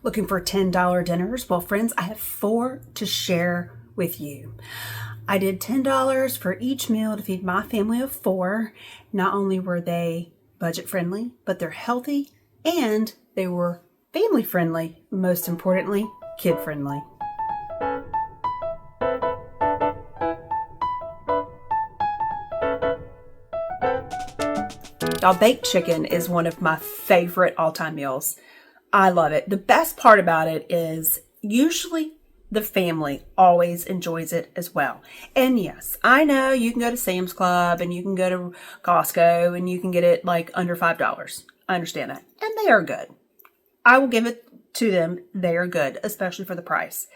Looking for $10 dinners? Well, friends, I have 4 to share with you. I did $10 for each meal to feed my family of 4. Not only were they budget friendly, but they're healthy and they were family friendly. Most importantly, kid friendly. Now, baked chicken is one of my favorite all-time meals. I love it. The best part about it is usually the family always enjoys it as well. And yes, I know you can go to Sam's Club and you can go to Costco and you can get it like under $5. I understand that. And they are good. I will give it to them. They are good, especially for the price.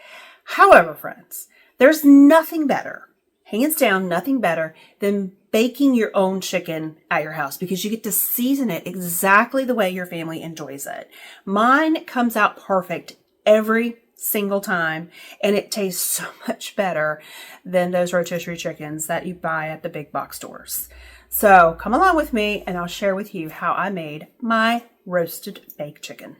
However, friends, there's nothing better, hands down, nothing better than baking your own chicken at your house because you get to season it exactly the way your family enjoys it. Mine comes out perfect every single time, and it tastes so much better than those rotisserie chickens that you buy at the big box stores. So come along with me and I'll share with you how I made my roasted baked chicken.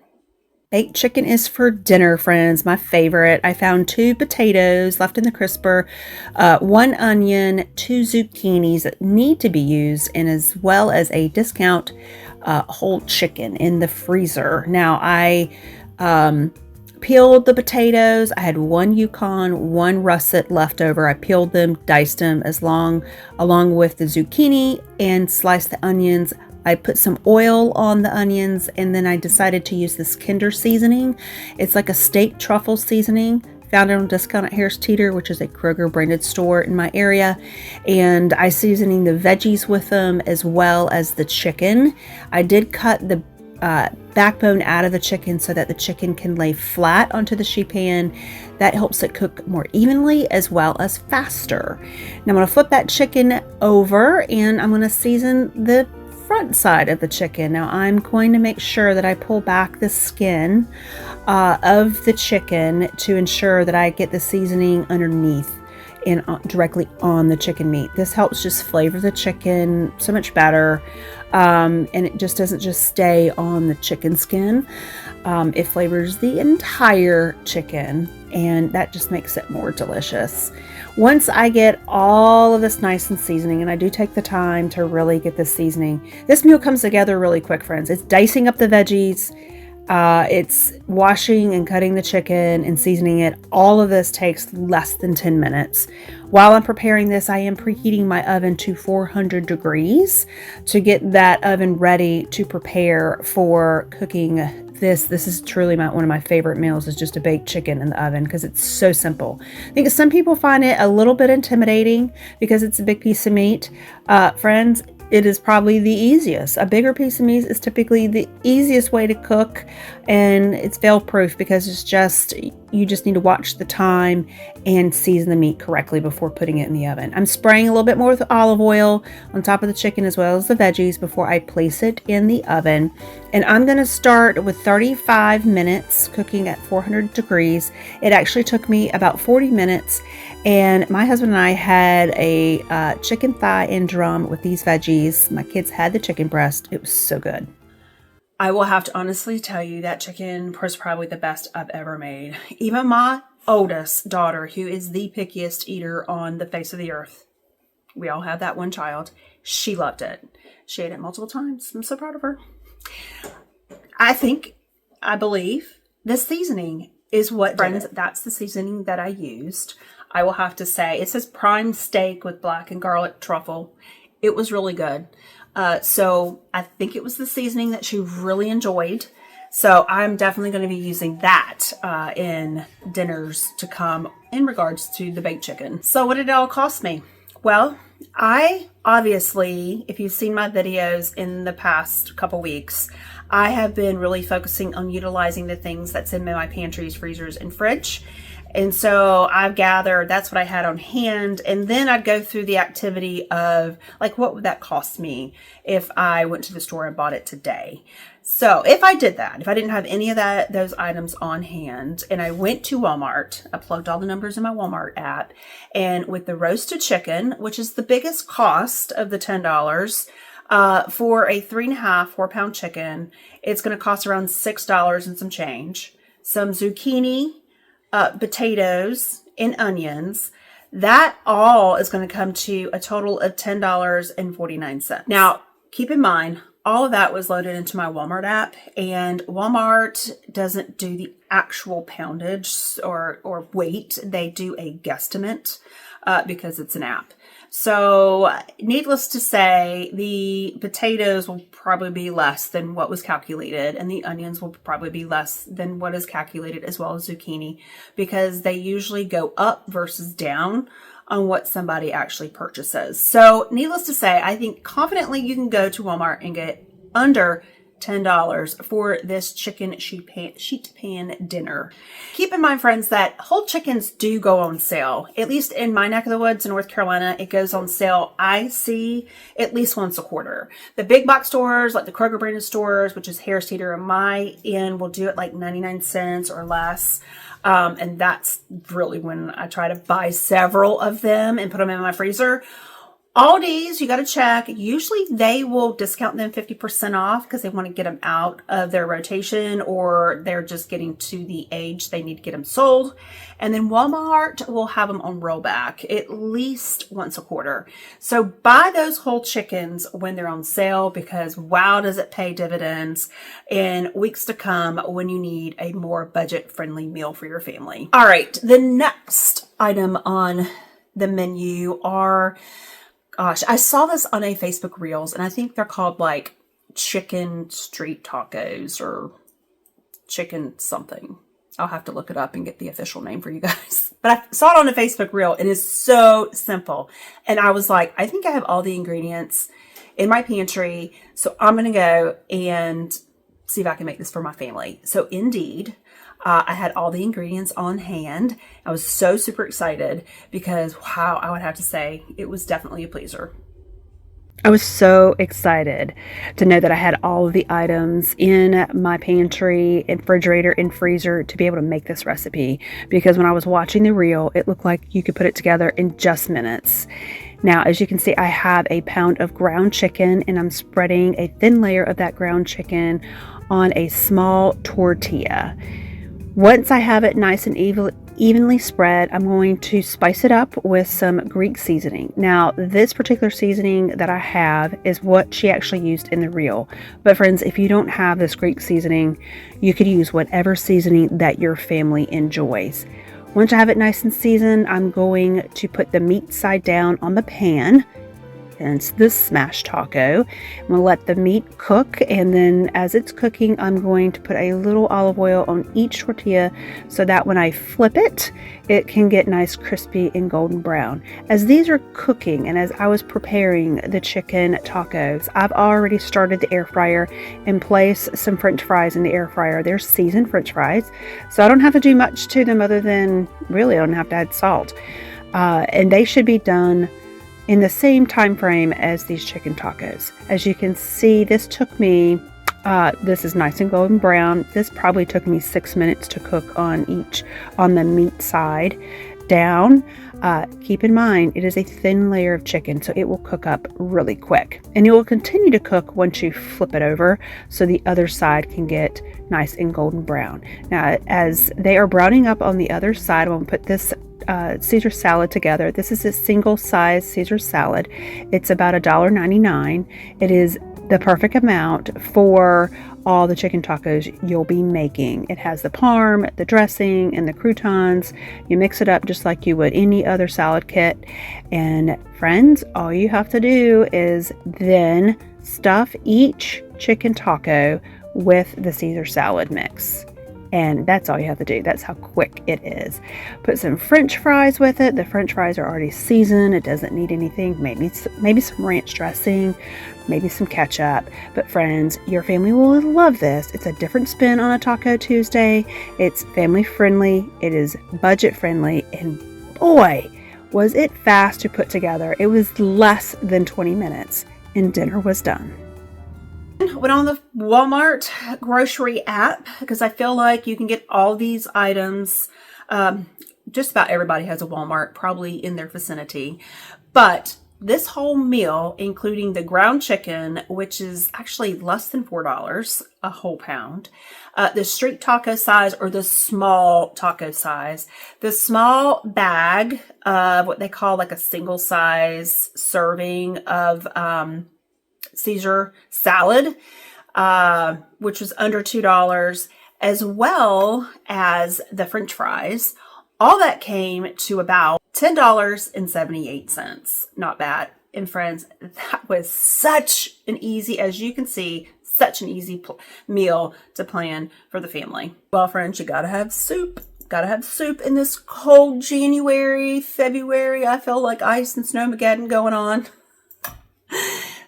Baked chicken is for dinner, friends. My favorite. I found 2 potatoes left in the crisper, 1 onion, 2 zucchinis that need to be used, and as well as a discount whole chicken in the freezer. Now, I peeled the potatoes. I had 1 Yukon, 1 russet left over. I peeled them, diced them along with the zucchini, and sliced the onions. I put some oil on the onions, and then I decided to use this Kinder seasoning. It's like a steak truffle seasoning. Found it on discount at Harris Teeter, which is a Kroger branded store in my area. And I seasoning the veggies with them as well as the chicken. I did cut the backbone out of the chicken so that the chicken can lay flat onto the sheet pan. That helps it cook more evenly as well as faster. Now I'm going to flip that chicken over and I'm going to season the front side of the chicken. Now I'm going to make sure that I pull back the skin of the chicken to ensure that I get the seasoning underneath and directly on the chicken meat. This helps just flavor the chicken so much better, and it just doesn't just stay on the chicken skin. It flavors the entire chicken, and that just makes it more delicious. Once I get all of this nice and seasoning, and I do take the time to really get this seasoning, this meal comes together really quick, friends. It's dicing up the veggies, it's washing and cutting the chicken and seasoning it. All of this takes less than 10 minutes. While I'm preparing this, I am preheating my oven to 400 degrees to get that oven ready to prepare for cooking this. This is truly one of my favorite meals, is just a baked chicken in the oven because it's so simple. I think some people find it a little bit intimidating because it's a big piece of meat. Friends, it is probably the easiest. A bigger piece of meat is typically the easiest way to cook, and it's fail proof because you just need to watch the time and season the meat correctly before putting it in the oven. I'm spraying a little bit more with olive oil on top of the chicken as well as the veggies before I place it in the oven. And I'm going to start with 35 minutes cooking at 400 degrees. It actually took me about 40 minutes. And my husband and I had a chicken thigh and drum with these veggies. My kids had the chicken breast. It was so good. I will have to honestly tell you that chicken was probably the best I've ever made. Even my oldest daughter, who is the pickiest eater on the face of the earth, we all have that one child, she loved it. She ate it multiple times. I'm so proud of her. I believe the seasoning is what, friends, that's the seasoning that I used. I will have to say, it says prime steak with black and garlic truffle. It was really good. So I think it was the seasoning that she really enjoyed. So I'm definitely going to be using that in dinners to come in regards to the baked chicken. So what did it all cost me? Well, I obviously, if you've seen my videos in the past couple weeks, I have been really focusing on utilizing the things that's in my pantries, freezers, and fridge. And so I've gathered, that's what I had on hand. And then I'd go through the activity of like, what would that cost me if I went to the store and bought it today? So if I did that, if I didn't have any of those items on hand and I went to Walmart, I plugged all the numbers in my Walmart app, and with the roasted chicken, which is the biggest cost of the $10, for a 3.5, 4 pound chicken, it's going to cost around $6 and some change. some zucchini, potatoes, and onions. That all is going to come to a total of $10.49. Now, keep in mind, all of that was loaded into my Walmart app, and Walmart doesn't do the actual poundage or weight. They do a guesstimate because it's an app. So needless to say, the potatoes will probably be less than what was calculated, and the onions will probably be less than what is calculated, as well as zucchini, because they usually go up versus down on what somebody actually purchases. So needless to say, I think confidently you can go to Walmart and get under $10 for this chicken sheet pan dinner. Keep in mind, friends, that whole chickens do go on sale. At least in my neck of the woods in North Carolina, it goes on sale, I see, at least once a quarter. The big box stores, like the Kroger branded stores, which is Harris Teeter on my end, will do it like 99 cents or less. And that's really when I try to buy several of them and put them in my freezer. Aldi's, you got to check. Usually they will discount them 50% off because they want to get them out of their rotation, or they're just getting to the age they need to get them sold. And then Walmart will have them on rollback at least once a quarter. So buy those whole chickens when they're on sale, because wow, does it pay dividends in weeks to come when you need a more budget-friendly meal for your family. All right, the next item on the menu are... Gosh, I saw this on a Facebook Reels, and I think they're called like chicken street tacos or chicken something. I'll have to look it up and get the official name for you guys. But I saw it on a Facebook Reel, and it's so simple. And I was like, I think I have all the ingredients in my pantry, so I'm going to go and see if I can make this for my family. So indeed, I had all the ingredients on hand. I was so super excited because, wow, I would have to say it was definitely a pleaser. I was so excited to know that I had all of the items in my pantry and refrigerator and freezer to be able to make this recipe, because when I was watching the reel, it looked like you could put it together in just minutes. Now, as you can see, I have a pound of ground chicken, and I'm spreading a thin layer of that ground chicken on a small tortilla. Once I have it nice and evenly spread, I'm going to spice it up with some Greek seasoning. Now, this particular seasoning that I have is what she actually used in the reel. But friends, if you don't have this Greek seasoning, you could use whatever seasoning that your family enjoys. Once I have it nice and seasoned, I'm going to put the meat side down on the pan. Hence the smash taco. I'm going to let the meat cook, and then as it's cooking, I'm going to put a little olive oil on each tortilla so that when I flip it, it can get nice crispy and golden brown. As these are cooking and as I was preparing the chicken tacos, I've already started the air fryer and placed some french fries in the air fryer. They're seasoned french fries, so I don't have to do much to them other than really I don't have to add salt. And they should be done in the same time frame as these chicken tacos. As you can see, this took me, this is nice and golden brown. This probably took me 6 minutes to cook on the meat side down. Keep in mind, it is a thin layer of chicken, so it will cook up really quick. And it will continue to cook once you flip it over, so the other side can get nice and golden brown. Now, as they are browning up on the other side, I'm going to put this Caesar salad together. This is a single size Caesar salad. It's about $1.99. It is the perfect amount for all the chicken tacos you'll be making. It has the parm, the dressing, and the croutons. You mix it up just like you would any other salad kit. And friends, all you have to do is then stuff each chicken taco with the Caesar salad mix. And that's all you have to do. That's how quick it is. Put some french fries with it. The french fries are already seasoned. It doesn't need anything. Maybe some ranch dressing, maybe some ketchup. But friends, your family will love this. It's a different spin on a Taco Tuesday. It's family friendly. It is budget friendly. And boy, was it fast to put together. It was less than 20 minutes and dinner was done. Went on the Walmart grocery app because I feel like you can get all these items. Just about everybody has a Walmart probably in their vicinity. But this whole meal, including the ground chicken, which is actually less than $4 a whole pound, the street taco size or the small taco size, the small bag of what they call like a single size serving of Caesar salad, which was under $2, as well as the French fries. All that came to about $10.78. Not bad. And friends, that was such an easy, as you can see, such an easy meal to plan for the family. Well, friends, you gotta have soup. Gotta have soup in this cold January, February. I feel like ice and snowmageddon going on.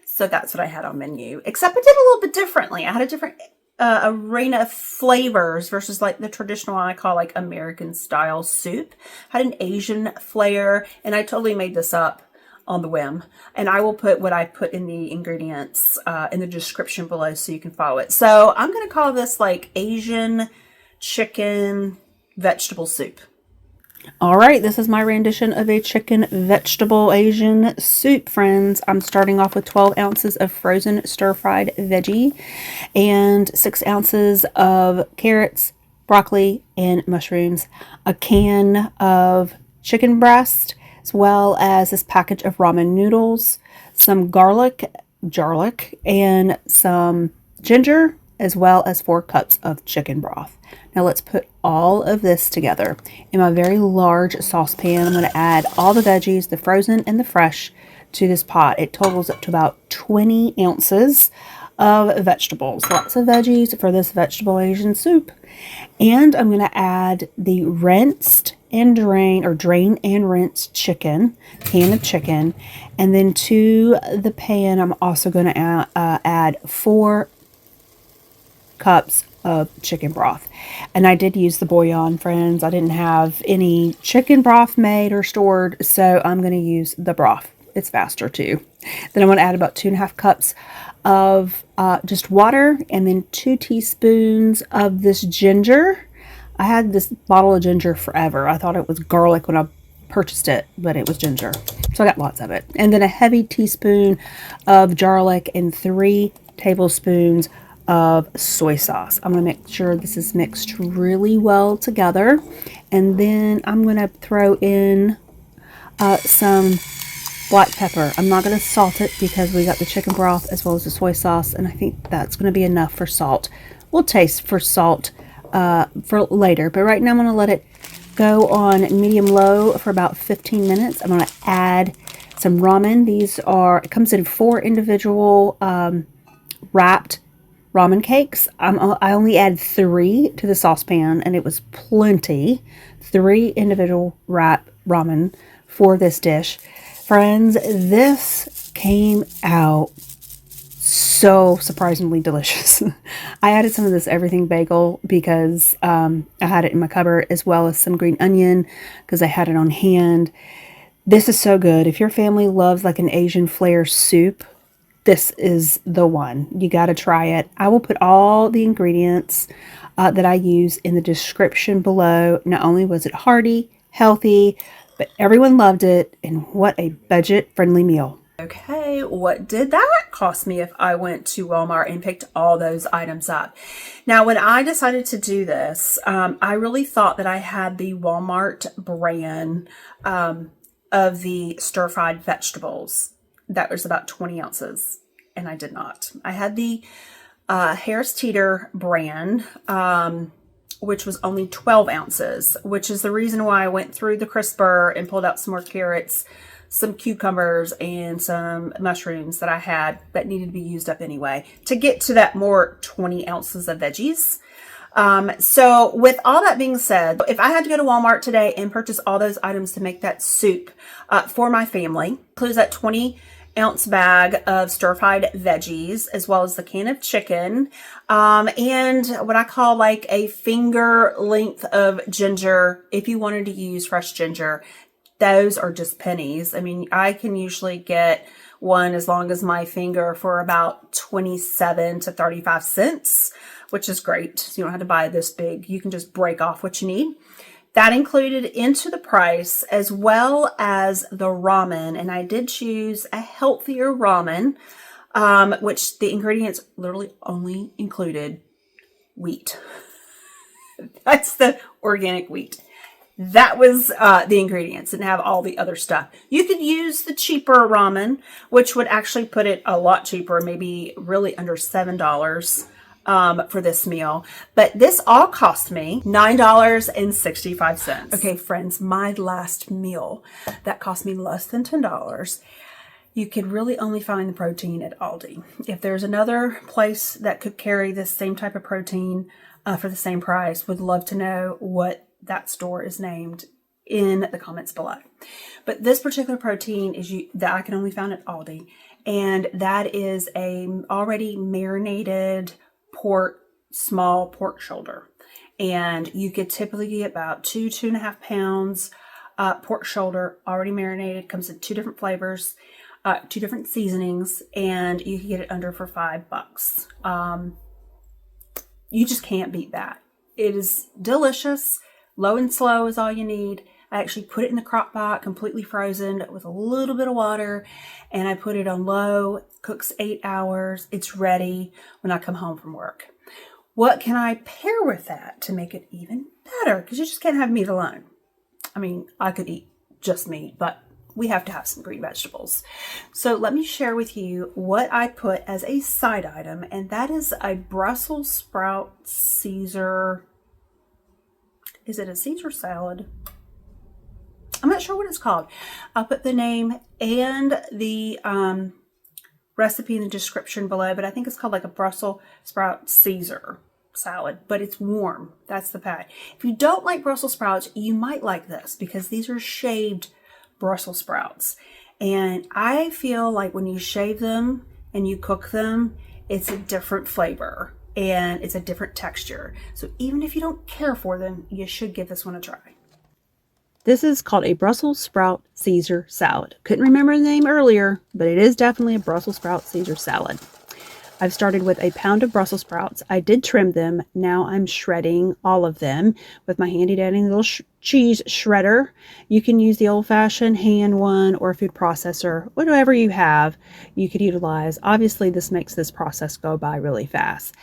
So that's what I had on menu. Except I did a little bit differently. I had a different arena of flavors versus like the traditional one I call like American style soup. Had an Asian flair, and I totally made this up on the whim. And I will put what I put in the ingredients in the description below so you can follow it. So I'm going to call this like Asian chicken vegetable soup. All right, this is my rendition of a chicken vegetable Asian soup, friends. I'm starting off with 12 ounces of frozen stir-fried veggie and 6 ounces of carrots, broccoli, and mushrooms, a can of chicken breast, as well as this package of ramen noodles, some garlic, and some ginger, as well as 4 cups of chicken broth. Now let's put all of this together. In my very large saucepan, I'm going to add all the veggies, the frozen and the fresh, to this pot. It totals up to about 20 ounces of vegetables. Lots of veggies for this vegetable Asian soup. And I'm going to add the rinsed and drain and rinse chicken, can of chicken. And then to the pan, I'm also going to add 4 cups of chicken broth. And I did use the bouillon, friends. I didn't have any chicken broth made or stored, so I'm going to use the broth. It's faster too. Then I'm going to add about 2.5 cups of just water, and then 2 teaspoons of this ginger. I had this bottle of ginger forever. I thought it was garlic when I purchased it, but it was ginger. So I got lots of it. And then a heavy teaspoon of garlic and 3 tablespoons of soy sauce. I'm going to make sure this is mixed really well together. And then I'm going to throw in some black pepper. I'm not going to salt it because we got the chicken broth as well as the soy sauce, and I think that's going to be enough for salt. We'll taste for salt for later, but right now I'm going to let it go on medium-low for about 15 minutes. I'm going to add some ramen. It comes in 4 individual wrapped ramen cakes. I only add 3 to the saucepan, and it was plenty. 3 individual wrap ramen for this dish. Friends, this came out so surprisingly delicious. I added some of this everything bagel because I had it in my cupboard, as well as some green onion because I had it on hand. This is so good. If your family loves like an Asian flair soup, this is the one. You got to try it. I will put all the ingredients that I use in the description below. Not only was it hearty, healthy, but everyone loved it, and what a budget-friendly meal. Okay, what did that cost me if I went to Walmart and picked all those items up? Now, when I decided to do this, I really thought that I had the Walmart brand of the stir-fried vegetables. That was about 20 ounces, and I did not. I had the Harris Teeter brand, which was only 12 ounces, which is the reason why I went through the crisper and pulled out some more carrots, some cucumbers, and some mushrooms that I had that needed to be used up anyway to get to that more 20 ounces of veggies. So with all that being said, if I had to go to Walmart today and purchase all those items to make that soup for my family, includes that 20-ounce bag of stir-fried veggies, as well as the can of chicken, and what I call like a finger length of ginger. If you wanted to use fresh ginger, those are just pennies. I mean, I can usually get one as long as my finger for about 27 to 35 cents, which is great. So you don't have to buy this big. You can just break off what you need. That included into the price as well as the ramen. And I did choose a healthier ramen, which the ingredients literally only included wheat. That's the organic wheat. That was the ingredients. Didn't have all the other stuff. You could use the cheaper ramen, which would actually put it a lot cheaper, maybe really under $7 for this meal. But this all cost me $9.65. Okay, friends, my last meal that cost me less than $10. You could really only find the protein at Aldi. If there's another place that could carry this same type of protein for the same price, would love to know what that store is named in the comments below. But this particular protein is that I can only find at Aldi, and that is a already marinated small pork shoulder. And you could typically get about 2.5 pounds pork shoulder already marinated. Comes in 2 different flavors, 2 different seasonings, and you can get it under for $5. You just can't beat that. It is delicious. Low and slow is all you need. I actually put it in the crock pot, completely frozen with a little bit of water, and I put it on low, cooks 8 hours. It's ready when I come home from work. What can I pair with that to make it even better? Because you just can't have meat alone. I mean, I could eat just meat, but we have to have some green vegetables. So let me share with you what I put as a side item, and that is a Brussels sprout Caesar. Is it a Caesar salad? I'm not sure what it's called. I'll put the name and the recipe in the description below, but I think it's called like a Brussels sprout Caesar salad, but it's warm. That's the pad. If you don't like Brussels sprouts, you might like this because these are shaved Brussels sprouts. And I feel like when you shave them and you cook them, it's a different flavor and it's a different texture. So even if you don't care for them, you should give this one a try. This is called a Brussels sprout Caesar salad. Couldn't remember the name earlier, but it is definitely a Brussels sprout Caesar salad. I've started with a pound of Brussels sprouts. I did trim them. Now I'm shredding all of them with my handy dandy little cheese shredder. You can use the old-fashioned hand one or a food processor, whatever you have, you could utilize. Obviously, this makes this process go by really fast.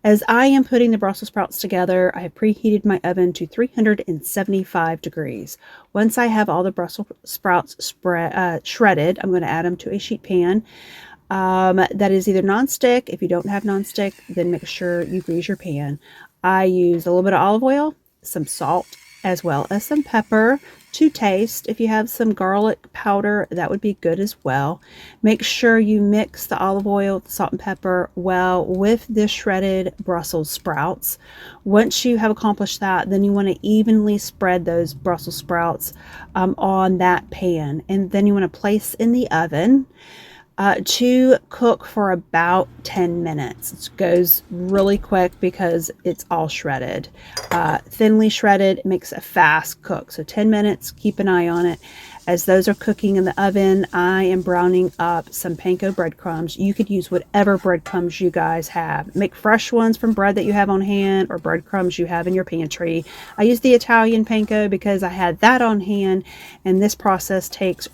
As I am putting the Brussels sprouts together, I have preheated my oven to 375 degrees. Once I have all the Brussels sprouts shredded, I'm going to add them to a sheet pan. That is either nonstick. If you don't have nonstick, then make sure you grease your pan. I use a little bit of olive oil, some salt, as well as some pepper to taste. If you have some garlic powder, that would be good as well. Make sure you mix the olive oil, the salt and pepper well with the shredded Brussels sprouts. Once you have accomplished that, then you want to evenly spread those Brussels sprouts on that pan. And then you want to place in the oven to cook for about 10 minutes. It goes really quick because it's all shredded. Thinly shredded, it makes a fast cook. So 10 minutes, keep an eye on it. As those are cooking in the oven, I am browning up some panko breadcrumbs. You could use whatever breadcrumbs you guys have. Make fresh ones from bread that you have on hand or breadcrumbs you have in your pantry. I use the Italian panko because I had that on hand, and this process takes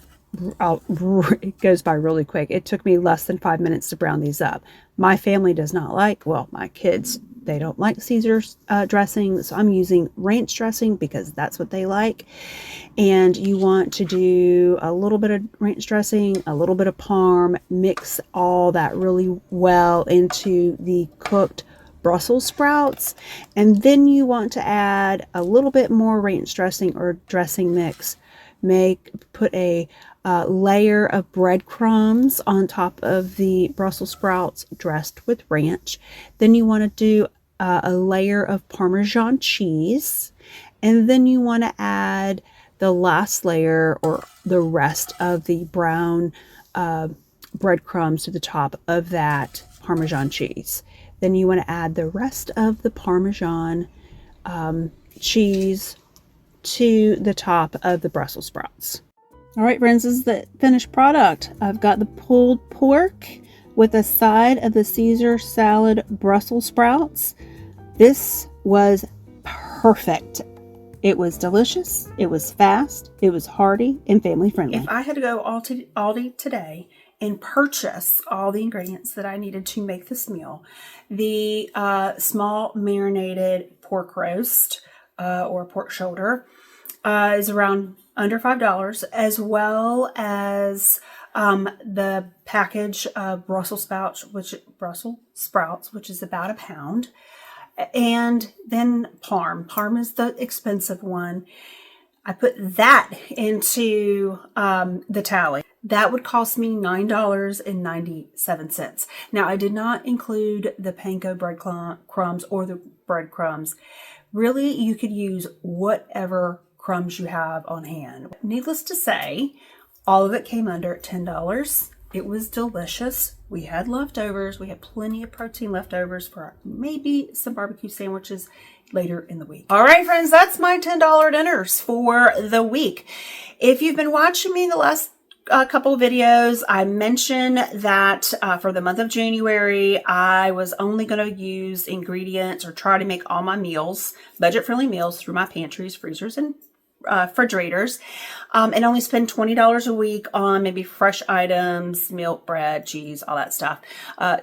it goes by really quick. It took me less than 5 minutes to brown these up. My family does not like, well, my kids, they don't like Caesar dressing, so I'm using ranch dressing because that's what they like. And you want to do a little bit of ranch dressing, a little bit of parm, mix all that really well into the cooked Brussels sprouts, and then you want to add a little bit more ranch dressing or dressing mix. Put a layer of breadcrumbs on top of the Brussels sprouts dressed with ranch. Then you want to do a layer of Parmesan cheese, and then you want to add the last layer or the rest of the brown breadcrumbs to the top of that Parmesan cheese. Then you want to add the rest of the Parmesan cheese to the top of the Brussels sprouts. All right, friends, this is the finished product. I've got the pulled pork with a side of the Caesar salad Brussels sprouts. This was perfect. It was delicious, it was fast, it was hearty, and family friendly. If I had to go Aldi today and purchase all the ingredients that I needed to make this meal, the small marinated pork roast or pork shoulder is around under $5, as well as the package of Brussels sprouts, which is about a pound, and then Parm. Parm is the expensive one. I put that into the tally. That would cost me $9.97. Now, I did not include the panko breadcrumbs or the breadcrumbs. Really, you could use whatever crumbs you have on hand. Needless to say, all of it came under $10. It was delicious. We had leftovers. We had plenty of protein leftovers for maybe some barbecue sandwiches later in the week. All right, friends, that's my $10 dinners for the week. If you've been watching me the last couple of videos, I mentioned that for the month of January, I was only going to use ingredients or try to make all my meals, budget-friendly meals, through my pantries, freezers, and refrigerators, and only spend $20 a week on maybe fresh items, milk, bread, cheese, all that stuff,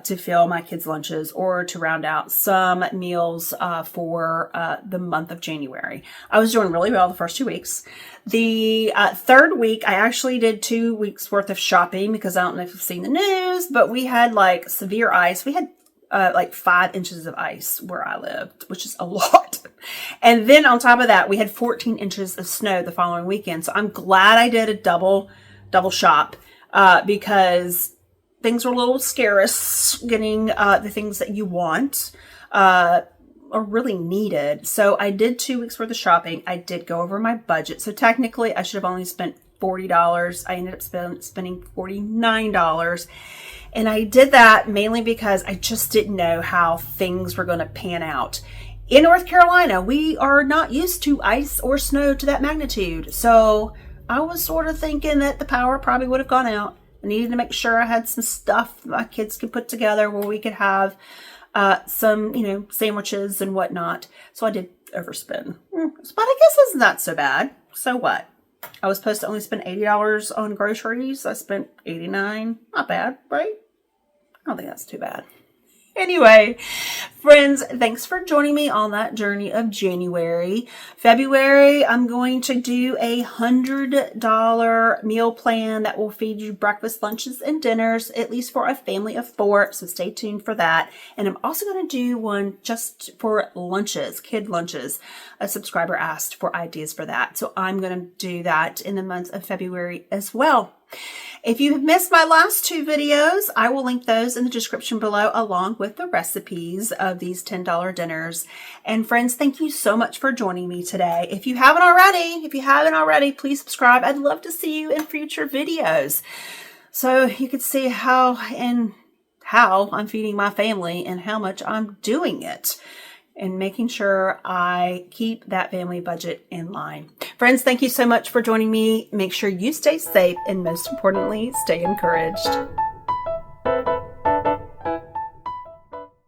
to fill my kids' lunches or to round out some meals for the month of January. I was doing really well the first 2 weeks. The third week, I actually did 2 weeks worth of shopping because I don't know if you've seen the news, but we had like severe ice. We had like 5 inches of ice where I lived, which is a lot. And then on top of that, we had 14 inches of snow the following weekend. So I'm glad I did a double shop because things were a little scarce getting the things that you want or really needed. So I did 2 weeks worth of shopping. I did go over my budget. So technically I should have only spent $40. I ended up spending $49. And I did that mainly because I just didn't know how things were going to pan out. In North Carolina, we are not used to ice or snow to that magnitude. So I was sort of thinking that the power probably would have gone out. I needed to make sure I had some stuff my kids could put together where we could have some, sandwiches and whatnot. So I did overspend. But I guess it's not so bad. So what? I was supposed to only spend $80 on groceries. I spent $89. Not bad, right? I don't think that's too bad. Anyway, friends, thanks for joining me on that journey of January. February, I'm going to do a $100 meal plan that will feed you breakfast, lunches, and dinners, at least for a family of 4. So stay tuned for that. And I'm also going to do one just for lunches, kid lunches. A subscriber asked for ideas for that. So I'm going to do that in the month of February as well. If you have missed my last 2 videos, I will link those in the description below along with the recipes of these $10 dinners. And friends, thank you so much for joining me today. If you haven't already, please subscribe. I'd love to see you in future videos so you could see how I'm feeding my family and how much I'm doing it, and making sure I keep that family budget in line. Friends, thank you so much for joining me. Make sure you stay safe and most importantly, stay encouraged.